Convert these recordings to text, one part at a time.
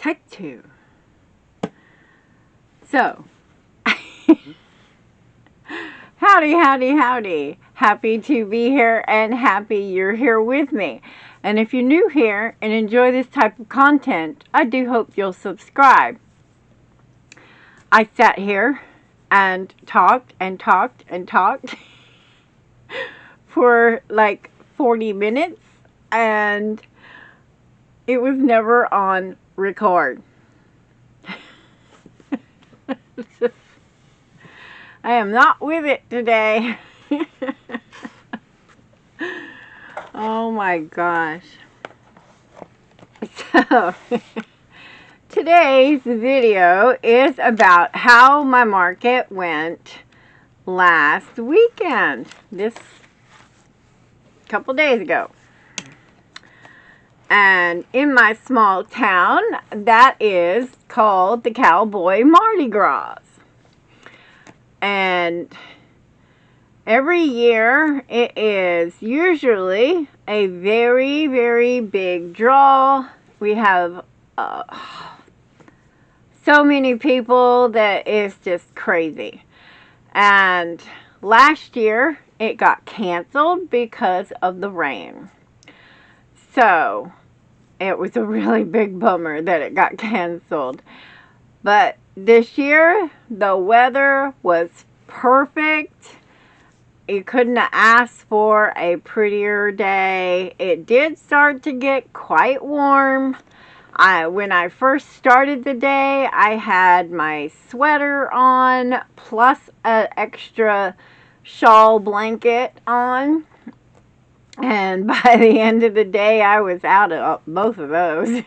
Take two. So, howdy, howdy, howdy. Happy to be here and happy you're here with me. And if you're new here and enjoy this type of content, I do hope you'll subscribe. I sat here and talked and talked and talked for like 40 minutes and it was never on record. I am not with it today. Oh my gosh. So, today's video is about how my market went last weekend. This couple days ago. And in my small town, that is called the Cowboy Mardi Gras. And every year it is usually a very, very big draw. We have so many people that it's just crazy. And last year it got canceled because of the rain. So it was a really big bummer that it got canceled. But this year, the weather was perfect. You couldn't have asked for a prettier day. It did start to get quite warm. When I first started the day, I had my sweater on plus an extra shawl blanket on. And by the end of the day, I was out of both of those.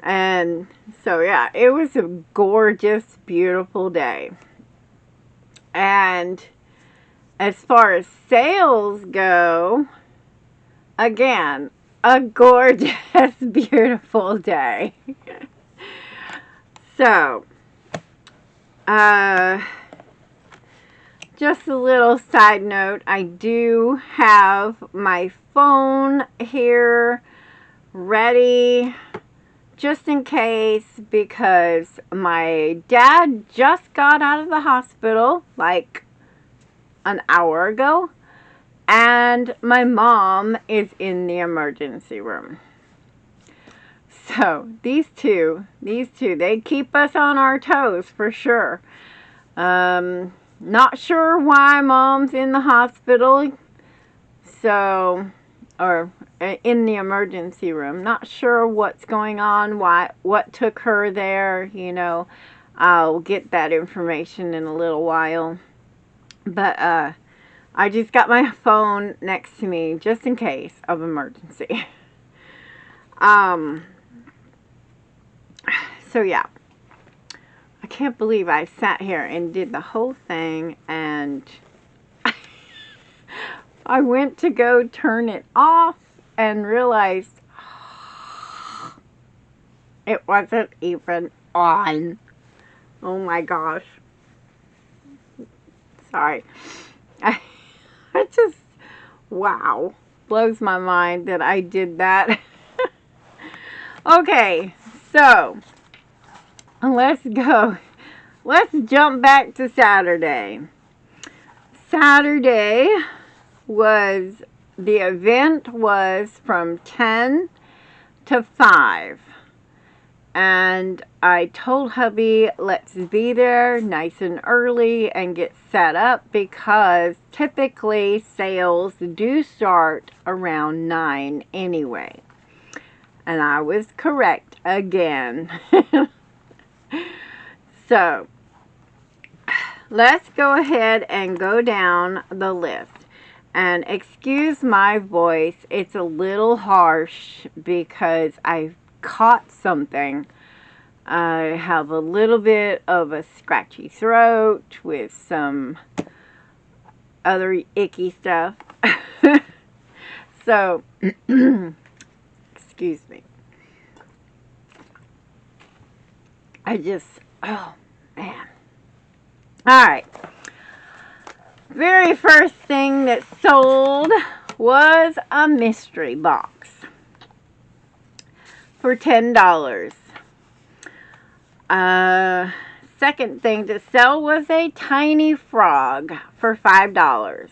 And so, yeah, it was a gorgeous, beautiful day. And as far as sales go, again, a gorgeous, beautiful day. So, just a little side note, I do have my phone here ready just in case, because my dad just got out of the hospital like an hour ago and my mom is in the emergency room. So these two, they keep us on our toes for sure. Not sure why mom's in the hospital, so, or in the emergency room. Not sure what's going on, what took her there, you know. I'll get that information in a little while. But I just got my phone next to me just in case of emergency. So yeah. I can't believe I sat here and did the whole thing and I went to go turn it off and realized it wasn't even on. Oh my gosh. Sorry. I just, wow. Blows my mind that I did that. Okay, so let's go. Let's jump back to Saturday. Saturday was, the event was from 10 to 5. And I told hubby, let's be there nice and early and get set up because typically sales do start around 9 anyway. And I was correct again. So, let's go ahead and go down the list. And excuse my voice, it's a little harsh because I caught something. I have a little bit of a scratchy throat with some other icky stuff. So, excuse me. Oh man. Alright. Very first thing that sold was a mystery box for $10. Second thing to sell was a tiny frog for $5.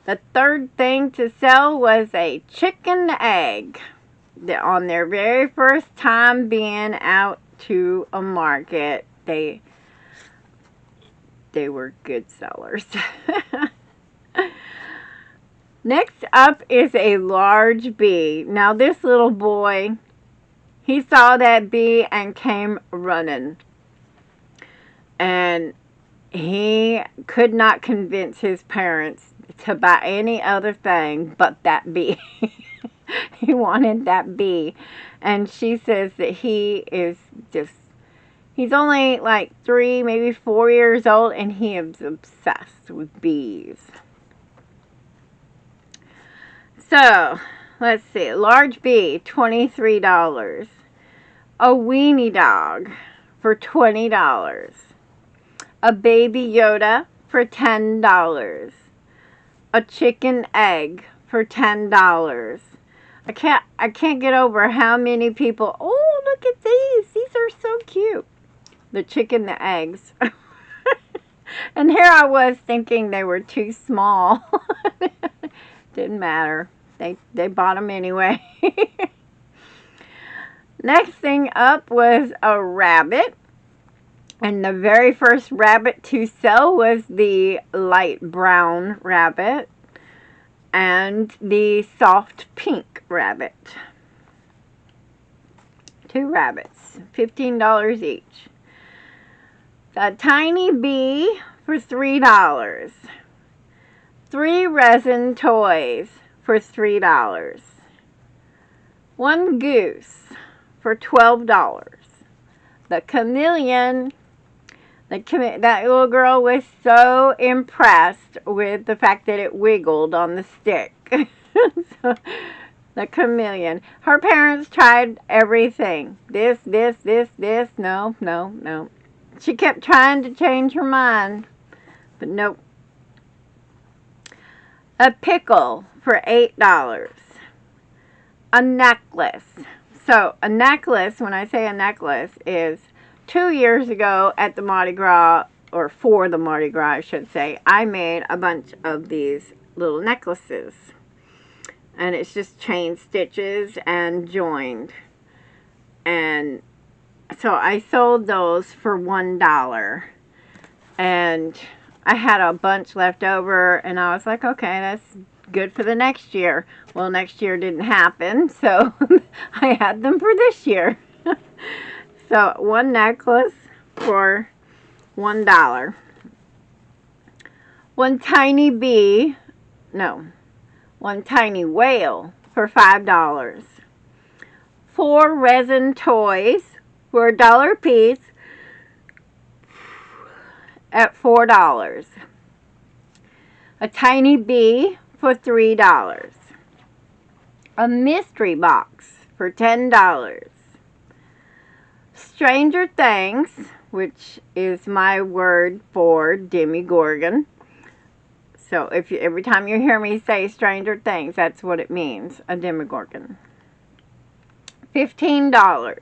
The third thing to sell was a chicken egg. On their very first time being out to a market, they were good sellers. Next up is a large bee. Now this little boy, he saw that bee and came running. And he could not convince his parents to buy any other thing but that bee. He wanted that bee. And she says that he is just, he's only like 3, maybe 4 years old, and he is obsessed with bees. So, let's see. Large bee, $23. A weenie dog for $20. A baby Yoda for $10. A chicken egg for $10. I can't get over how many people, oh, look at these. These are so cute. The chicken, the eggs. And here I was thinking they were too small. Didn't matter. They bought them anyway. Next thing up was a rabbit. And the very first rabbit to sell was the light brown rabbit and the soft pink rabbit. 2 rabbits, $15 each. A tiny bee for $3. 3 resin toys for $3. 1 goose for $12. The chameleon. That little girl was so impressed with the fact that it wiggled on the stick. So, the chameleon. Her parents tried everything. This. No. She kept trying to change her mind, but nope. A pickle for $8. A necklace. So, a necklace, when I say a necklace, is 2 years ago at the Mardi Gras, or for the Mardi Gras, I should say, I made a bunch of these little necklaces. And it's just chain stitches and joined. And so I sold those for $1. And I had a bunch left over, and I was like, okay, that's good for the next year. Well, next year didn't happen, so I had them for this year. So, 1 necklace for $1. 1 tiny bee, no, 1 tiny whale for $5. 4 resin toys for $1 a piece at $4. A tiny bee for $3. A mystery box for $10. Stranger Things, which is my word for Demogorgon. So if you, every time you hear me say Stranger Things, that's what it means, a Demogorgon. $15.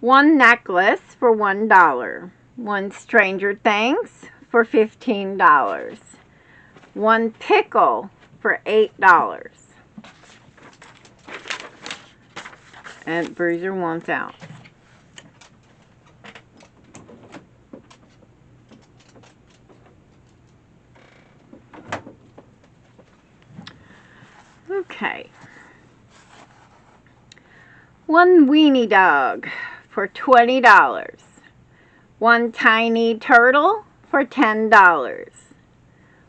1 necklace for $1. 1 Stranger Things for $15. 1 pickle for $8. And Bruiser wants out. Okay. 1 weenie dog for $20. 1 tiny turtle for $10.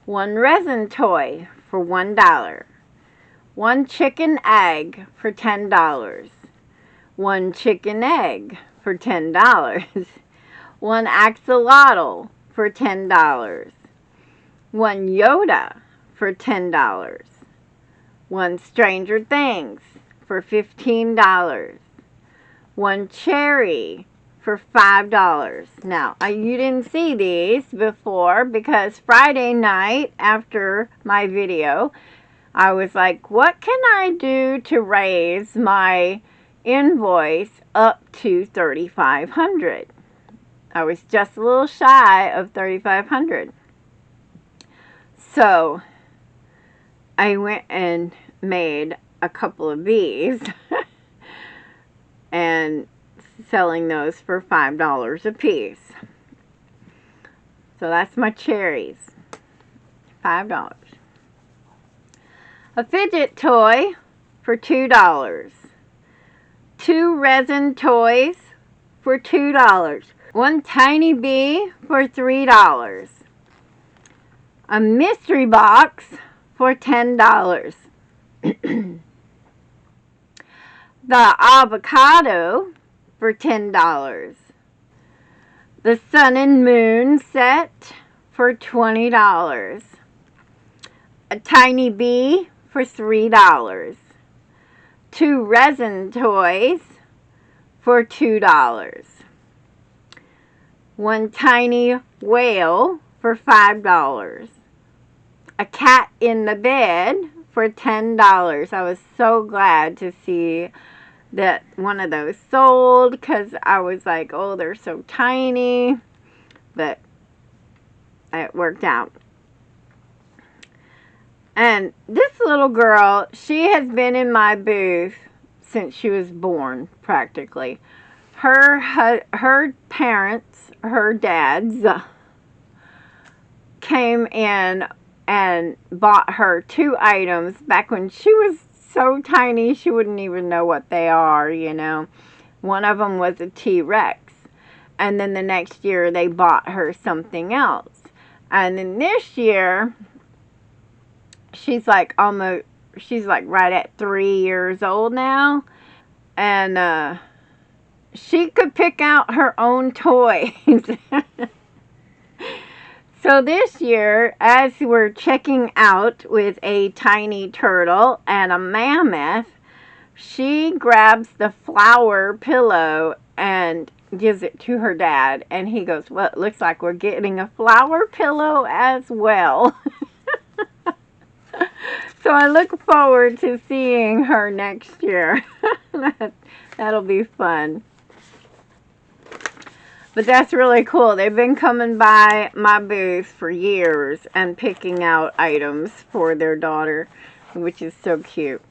1 resin toy for $1. 1 chicken egg for $10. 1 chicken egg for $10. 1 axolotl for $10. 1 Yoda for $10. 1 Stranger Things for $15. 1 cherry for $5. Now, you didn't see these before because Friday night after my video, I was like, what can I do to raise my invoice up to $3,500. I was just a little shy of $3,500. So I went and made a couple of these and selling those for $5 a piece. So that's my cherries. $5. A fidget toy for $2. 2 resin toys for $2. 1 tiny bee for $3. A mystery box for $10. The avocado for $10. The sun and moon set for $20. A tiny bee for $3. 2 resin toys for $2. 1 tiny whale for $5. A cat in the bed for $10. I was so glad to see that one of those sold, because I was like, oh, they're so tiny, but it worked out. And this little girl, she has been in my booth since she was born, practically. Her parents, her dads, came in and bought her 2 items back when she was so tiny she wouldn't even know what they are, you know. One of them was a T-Rex. And then the next year they bought her something else. And then this year, she's like right at 3 years old now. And she could pick out her own toys. So this year, as we're checking out with a tiny turtle and a mammoth, she grabs the flower pillow and gives it to her dad. And he goes, well, it looks like we're getting a flower pillow as well. So I look forward to seeing her next year. That'll be fun. But that's really cool. They've been coming by my booth for years and picking out items for their daughter, which is so cute.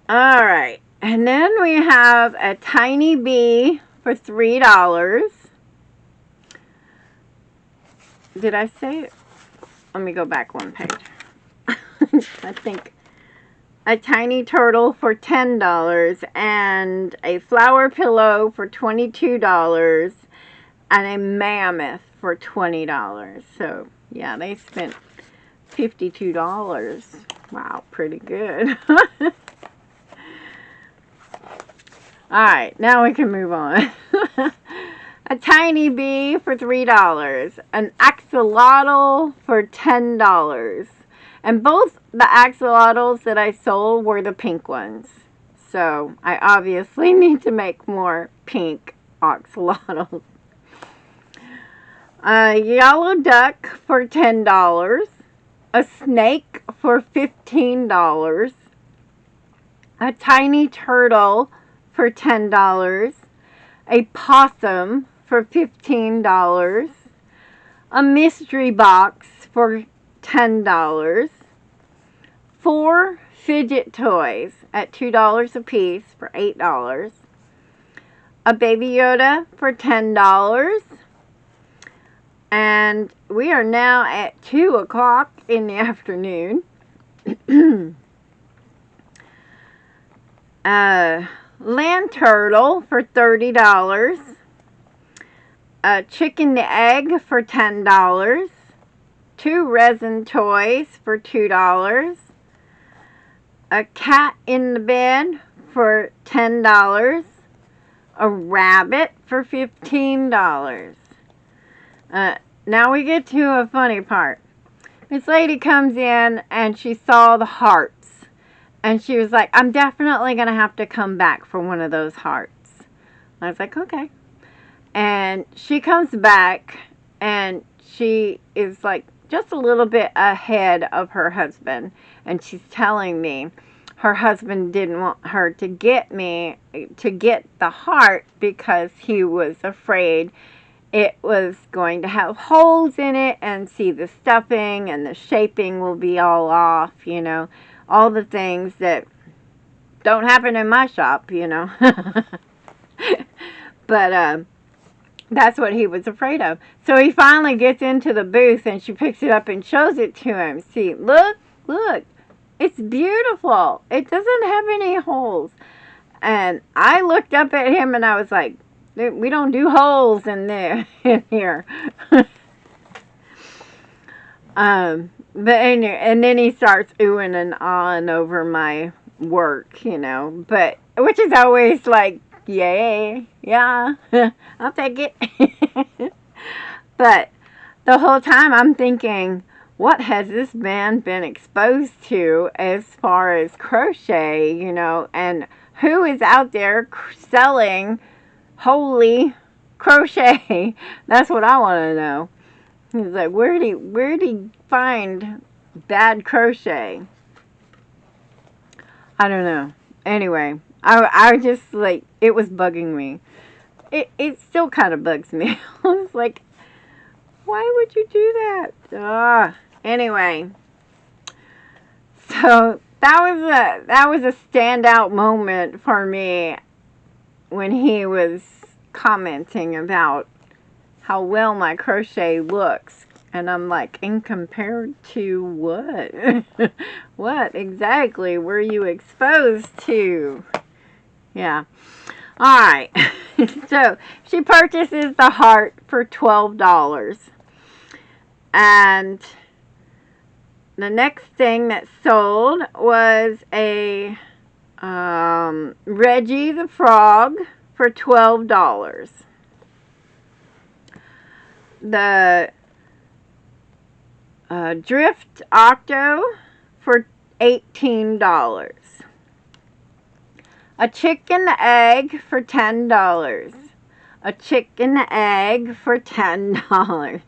Alright, and then we have a tiny bee for $3. Did I say it? Let me go back one page. I think a tiny turtle for $10 and a flower pillow for $22 and a mammoth for $20. So, yeah, they spent $52. Wow, pretty good. Alright, now we can move on. A tiny bee for $3. An axolotl for $10. And both the axolotls that I sold were the pink ones. So I obviously need to make more pink axolotls. A yellow duck for $10. A snake for $15. A tiny turtle for $10. A possum for $15. A mystery box for $10. 4 fidget toys at $2 a piece for $8. A Baby Yoda for $10. And we are now at 2 o'clock in the afternoon. Land turtle for $30. A chicken the egg for $10. 2 resin toys for $2. A cat in the bed for $10. A rabbit for $15. Now we get to a funny part. This lady comes in and she saw the hearts. And she was like, I'm definitely going to have to come back for one of those hearts. I was like, okay. And she comes back and she is like just a little bit ahead of her husband. And she's telling me, her husband didn't want her to get the heart because he was afraid it was going to have holes in it, and see, the stuffing and the shaping will be all off, you know, all the things that don't happen in my shop, you know. But that's what he was afraid of. So he finally gets into the booth, and she picks it up and shows it to him. See, look, it's beautiful. It doesn't have any holes. And I looked up at him and I was like, we don't do holes in there, in here. But anyway, and then he starts oohing and ahhing over my work, you know, but, which is always like, yay, yeah, I'll take it. But the whole time I'm thinking, what has this man been exposed to as far as crochet, you know, and who is out there selling holy crochet? That's what I want to know. He's like, where'd he find bad crochet? I don't know. Anyway, I just, like, it was bugging me. It still kind of bugs me. I was like, why would you do that? Anyway, so that was a standout moment for me when he was commenting about how well my crochet looks. And I'm like, in compared to what? What exactly were you exposed to? Yeah. Alright. So, she purchases the heart for $12. And the next thing that sold was a Reggie the Frog for $12. The Drift Octo for $18. A chicken egg for $10. A chicken egg for $10.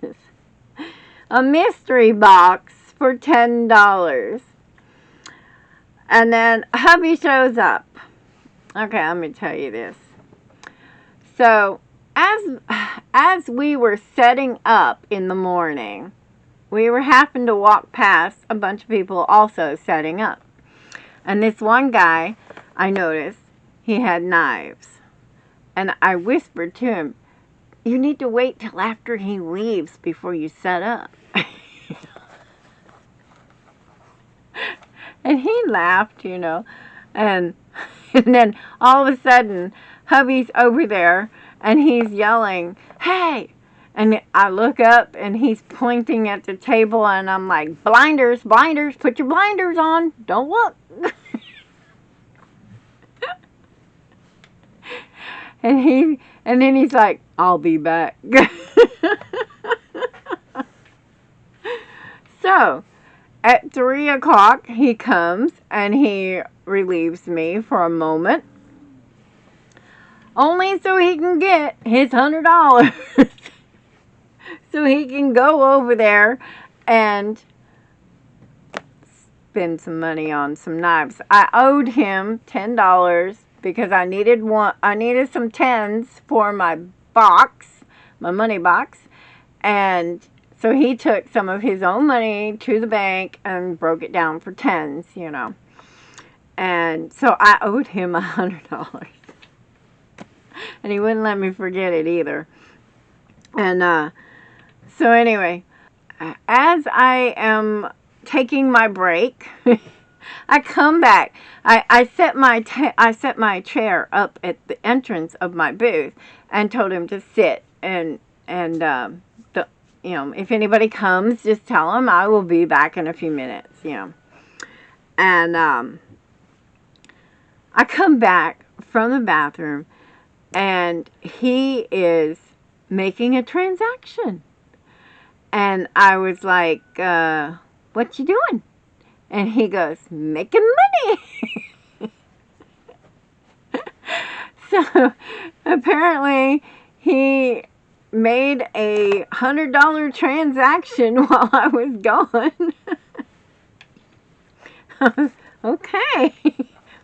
A mystery box for $10. And then hubby shows up. Okay, let me tell you this. So, as we were setting up in the morning, we were having to walk past a bunch of people also setting up. And this one guy, I noticed, he had knives. And I whispered to him, you need to wait till after he leaves before you set up. And he laughed, you know. And then all of a sudden, hubby's over there and he's yelling, hey! And I look up and he's pointing at the table and I'm like, blinders, put your blinders on. Don't look. And then he's like, I'll be back. So, at 3 o'clock, he comes and he relieves me for a moment. Only so he can get his $100. So he can go over there and spend some money on some knives. I owed him $10 because I needed some 10s for my box, my money box. And so he took some of his own money to the bank and broke it down for 10s, you know. And so I owed him $100. And he wouldn't let me forget it either. And so anyway, as I am taking my break, I come back. I set my chair up at the entrance of my booth and told him to sit and you know, if anybody comes, just tell them I will be back in a few minutes, you know. And I come back from the bathroom and he is making a transaction. And I was like, what you doing? And he goes, making money. So apparently he made a $100 transaction while I was gone. Okay.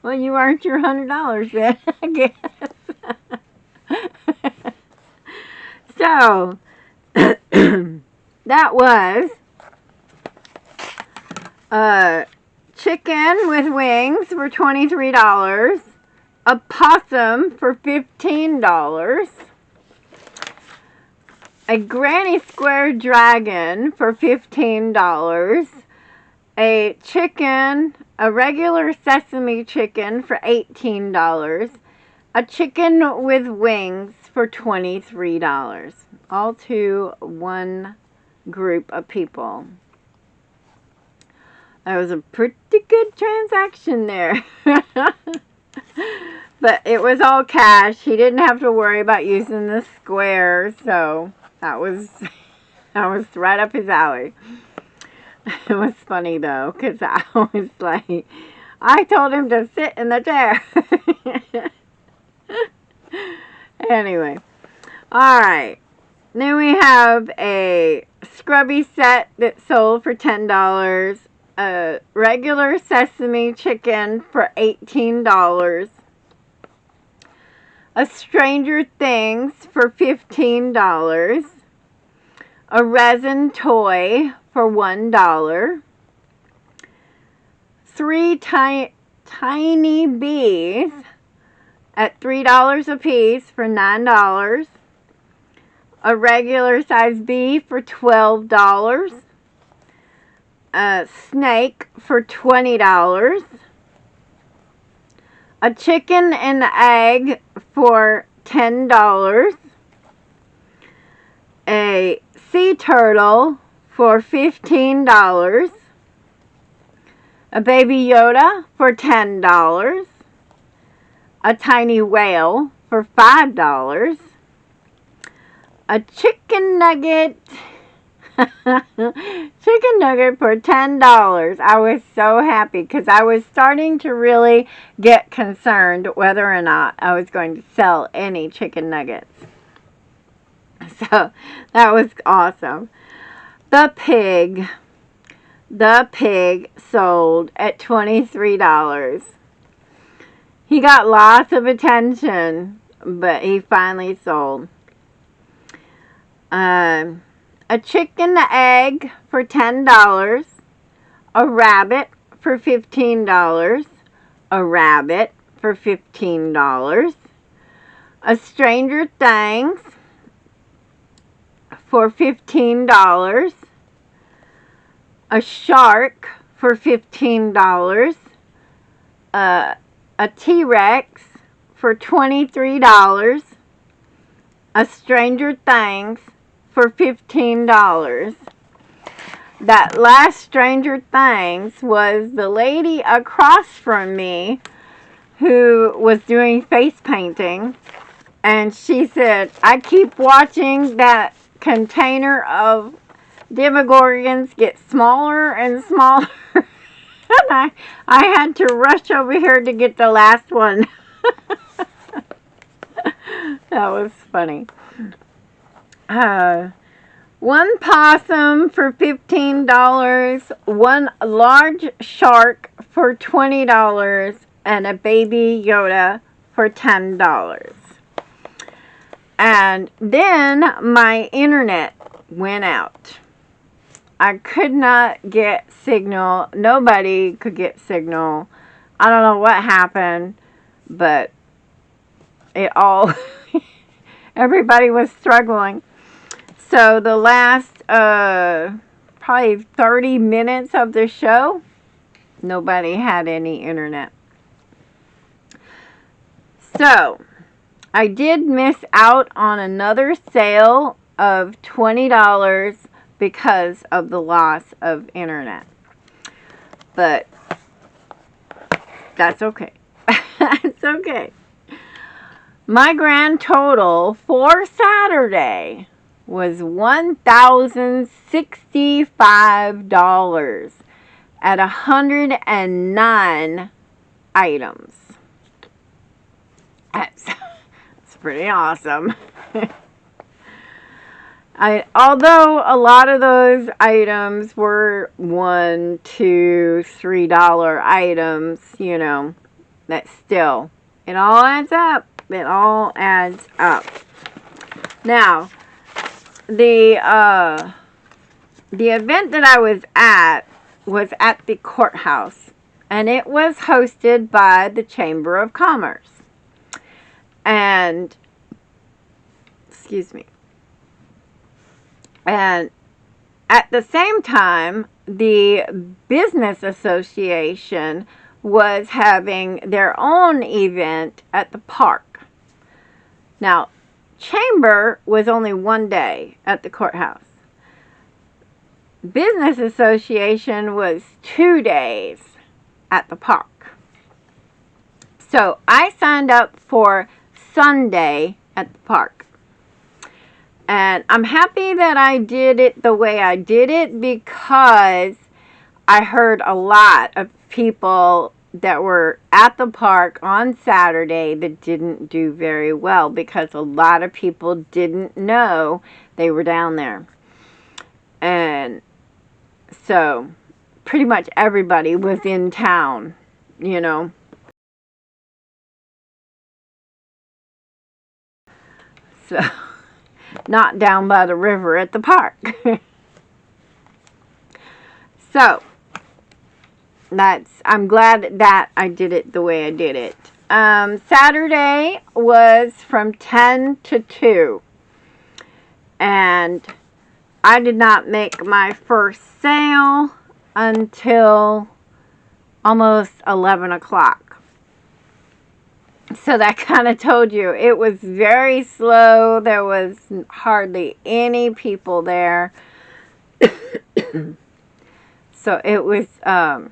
Well, you earned your $100 then, I guess. So, that was chicken with wings for $23, a possum for $15, a granny square dragon for $15, a chicken, a regular sesame chicken for $18, a chicken with wings for $23, all to one group of people. That was a pretty good transaction there. But it was all cash. He didn't have to worry about using the square, so that was right up his alley. It was funny though, because I was like, I told him to sit in the chair. Anyway, alright. Then we have a scrubby set that sold for $10. A regular sesame chicken for $18. A Stranger Things for $15. A resin toy for $1. 3 tiny bees at $3 a piece for $9. A regular size bee for $12. A snake for $20. A chicken and egg for $10. A sea turtle for $15. A baby Yoda for $10. A tiny whale for $5. A chicken nugget for $10. I was so happy because I was starting to really get concerned whether or not I was going to sell any chicken nuggets. So that was awesome. The pig sold at $23. He got lots of attention, but he finally sold. A chicken egg for $10. A rabbit for $15. A rabbit for $15. A Stranger Things for $15. A shark for $15. A T-Rex for $23. A Stranger Things for $15. That last Stranger Things was the lady across from me who was doing face painting, and she said, I keep watching that container of Demogorgons get smaller and smaller. And I had to rush over here to get the last one. That was funny. One possum for $15, one large shark for $20, and a baby Yoda for $10. And then my internet went out. I could not get signal. Nobody could get signal. I don't know what happened, but it all, everybody was struggling. So the last probably 30 minutes of the show, nobody had any internet. So I did miss out on another sale of $20 because of the loss of internet. But that's okay. It's okay. My grand total for Saturday was $1,065 at 109 items. That's pretty awesome. Although a lot of those items were $1, $2, $3 items, you know, that still, it all adds up. It all adds up. Now, the event that I was at the courthouse, and it was hosted by the Chamber of Commerce. And, excuse me. And at the same time, the Business Association was having their own event at the park. Now, Chamber was only one day at the courthouse. Business Association was 2 days at the park. So I signed up for Sunday at the park. And I'm happy that I did it the way I did it, because I heard a lot of people that were at the park on Saturday that didn't do very well, because a lot of people didn't know they were down there. And so pretty much everybody was in town, you know. So not down by the river at the park. So I'm glad that I did it the way I did it. Saturday was from 10 to 2. And I did not make my first sale until almost 11 o'clock. So that kind of told you it was very slow. There was hardly any people there. So it was a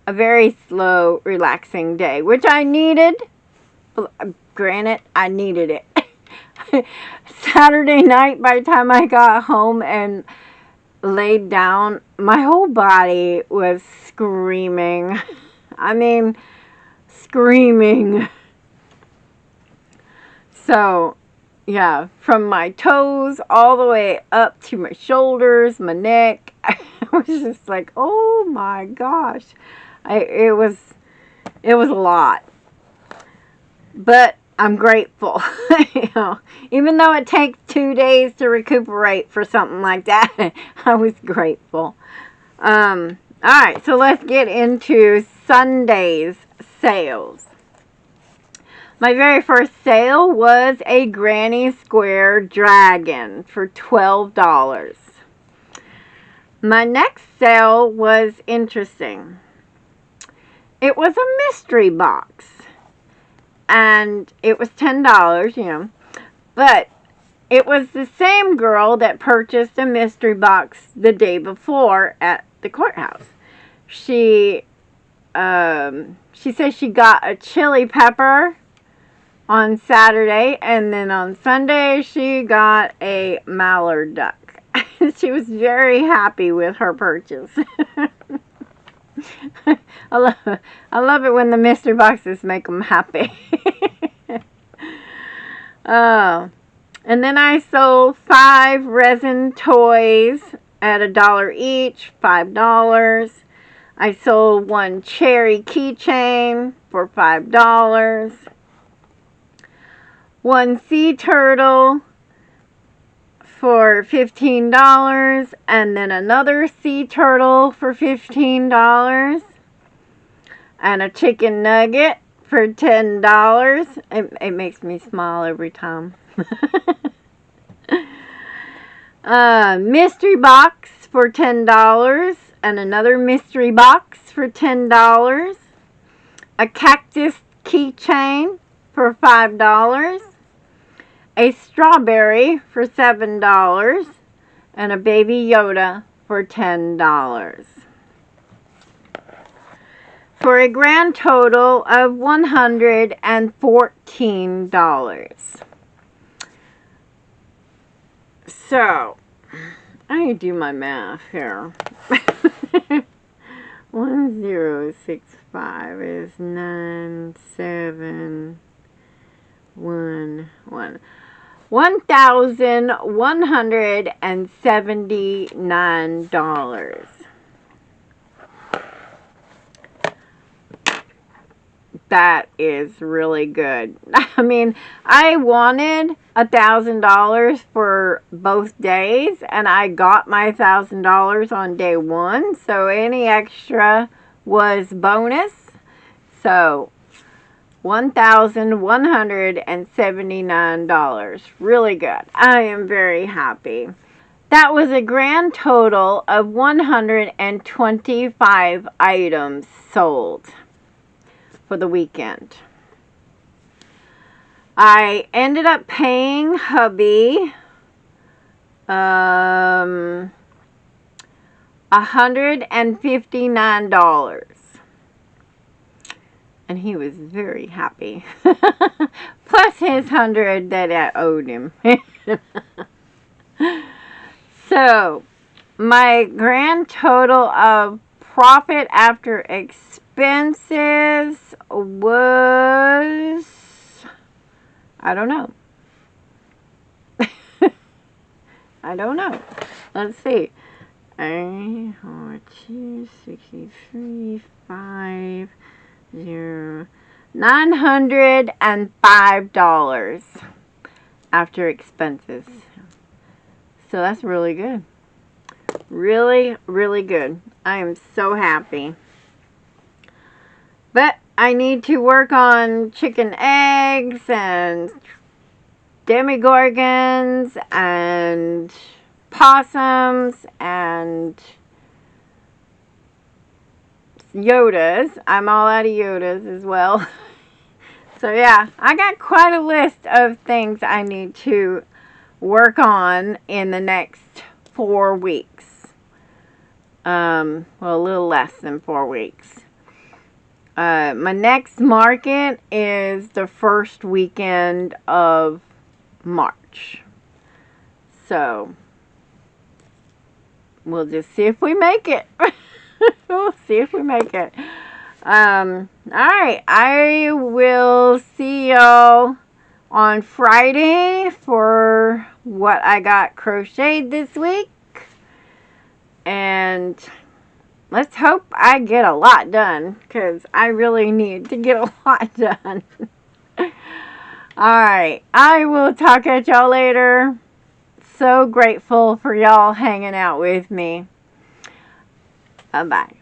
very slow, relaxing day, which I needed. Granted, I needed it. Saturday night, by the time I got home and laid down, my whole body was screaming. I mean, screaming. So, yeah, from my toes all the way up to my shoulders, my neck, I was just like, oh my gosh. It was a lot. But I'm grateful. You know, even though it takes 2 days to recuperate for something like that, I was grateful. Alright, so let's get into Sunday's sales. My very first sale was a Granny Square dragon for $12. My next sale was interesting. It was a mystery box. And it was $10, you know. But it was the same girl that purchased a mystery box the day before at the courthouse. She says she got a chili pepper on Saturday, and then on Sunday she got a mallard duck. She was very happy with her purchase. I love it when the mystery boxes make them happy. And then I sold 5 resin toys at $1 each, $5. I sold 1 cherry keychain for $5. 1 sea turtle for $15, and then another sea turtle for $15, and a chicken nugget for $10. It makes me smile every time. Mystery box for $10, and another mystery box for $10. A cactus keychain for $5. A strawberry for $7, and a baby Yoda for $10. For a grand total of $114. So, I need to do my math here. 1065 is 9711. $1,179. That is really good. I mean, I wanted $1,000 for both days, and I got my $1,000 on day one, so any extra was bonus. So $1,179. Really good. I am very happy. That was a grand total of 125 items sold for the weekend. I ended up paying hubby $159. And he was very happy. Plus his 100 that I owed him. So, my grand total of profit after expenses was, I don't know. I don't know. Let's see. 63, 5, 0, $905 after expenses. So that's really good. Really, really good. I am so happy. But I need to work on chicken eggs and demigorgons and possums and Yodas. I'm all out of Yodas as well. So yeah, I got quite a list of things I need to work on in the next 4 weeks. Well, a little less than 4 weeks. My next market is the first weekend of March. So, we'll just see if we make it. We'll see if we make it. Alright, I will see y'all on Friday for what I got crocheted this week. And let's hope I get a lot done, because I really need to get a lot done. Alright, I will talk at y'all later. So grateful for y'all hanging out with me. Bye-bye.